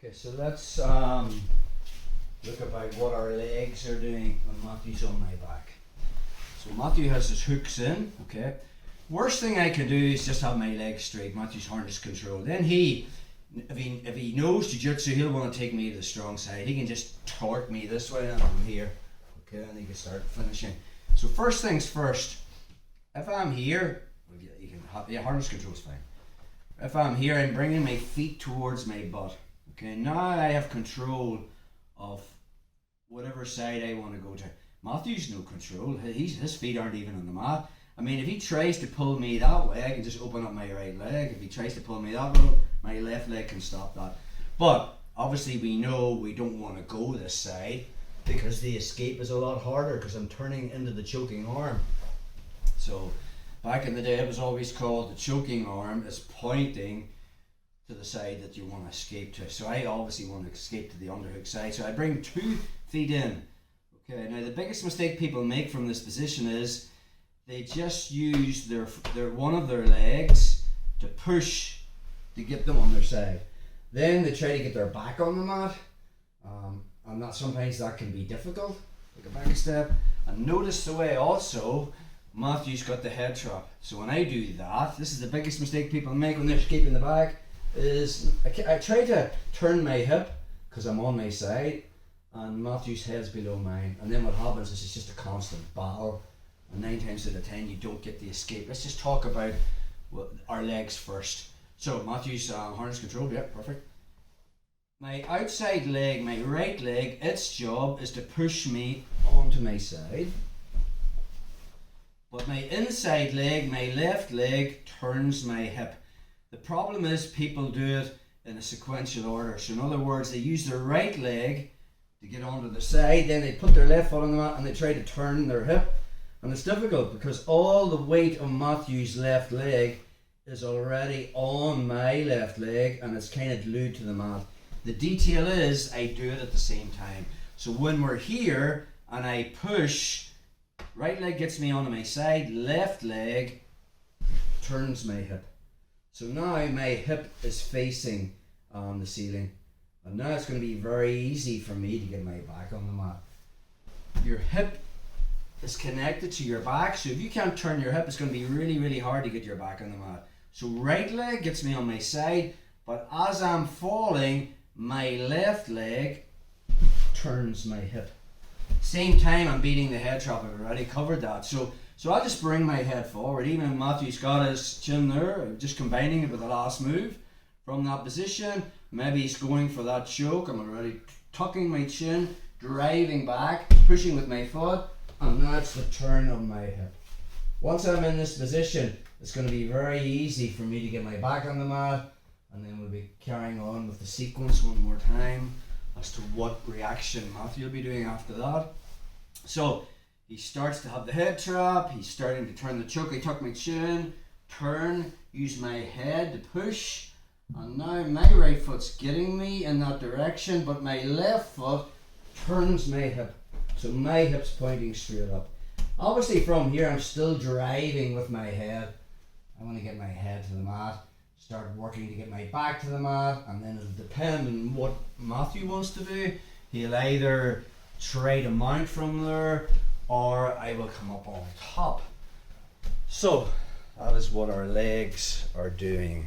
Okay, so let's look about what our legs are doing when Matthew's on my back. So Matthew has his hooks in, okay. Worst thing I can do is just have my legs straight. Matthew's harness control. Then if he knows jiu-jitsu, he'll want to take me to the strong side. He can just torque me this way and I'm here. Okay, and he can start finishing. So first things first, if I'm here, well, you can have, harness control is fine. If I'm here, I'm bringing my feet towards my butt. Okay, now I have control of whatever side I want to go to. Matthew's no control. His feet aren't even on the mat. I mean, if he tries to pull me that way, I can just open up my right leg. If he tries to pull me that way, my left leg can stop that. But obviously we know we don't want to go this side because the escape is a lot harder because I'm turning into the choking arm. So back in the day it was always called the choking arm is pointing to the side that you want to escape to. So I obviously want to escape to the underhook side. So I bring 2 feet in. Okay, now the biggest mistake people make from this position is they just use their one of their legs to push to get them on their side. Then they try to get their back on the mat, and sometimes that can be difficult. Take a back step, and notice the way also Matthew's got the head trap. So when I do that, this is the biggest mistake people make when they're escaping the back, is I try to turn my hip because I'm on my side, and Matthew's head's below mine, and then what happens is it's just a constant battle. And 9 times out of 10 you don't get the escape. Let's just talk about our legs first. So Matthew's harness control, yeah, perfect. My outside leg, my right leg, its job is to push me onto my side. But my inside leg, my left leg, turns my hip. The problem is people do it in a sequential order. So in other words, they use their right leg to get onto the side, then they put their left foot on the mat and they try to turn their hip. And it's difficult because all the weight of Matthew's left leg is already on my left leg and it's kind of glued to the mat. The detail is I do it at the same time. So when we're here and I push, right leg gets me onto my side, left leg turns my hip. So now my hip is facing the ceiling. And now it's going to be very easy for me to get my back on the mat. Your hip is connected to your back, so if you can't turn your hip, it's going to be really, really hard to get your back on the mat. So right leg gets me on my side, but as I'm falling, my left leg turns my hip. Same time I'm beating the head trap. I've already covered that. So I'll just bring my head forward. Even Matthew's got his chin there, just combining it with the last move. From that position, maybe he's going for that choke. I'm already tucking my chin, driving back, pushing with my foot, and that's the turn of my hip. Once I'm in this position, it's going to be very easy for me to get my back on the mat, and then we'll be carrying on with the sequence one more time as to what reaction Matthew will be doing after that. So he starts to have the head trap, he's starting to turn the choke. I tuck my chin, turn, use my head to push, and now my right foot's getting me in that direction, but my left foot turns my hip. So my hip's pointing straight up. Obviously from here I'm still driving with my head. I want to get my head to the mat, start working to get my back to the mat, and then it'll depend on what Matthew wants to do. He'll either try to mount from there or I will come up on top. So that is what our legs are doing.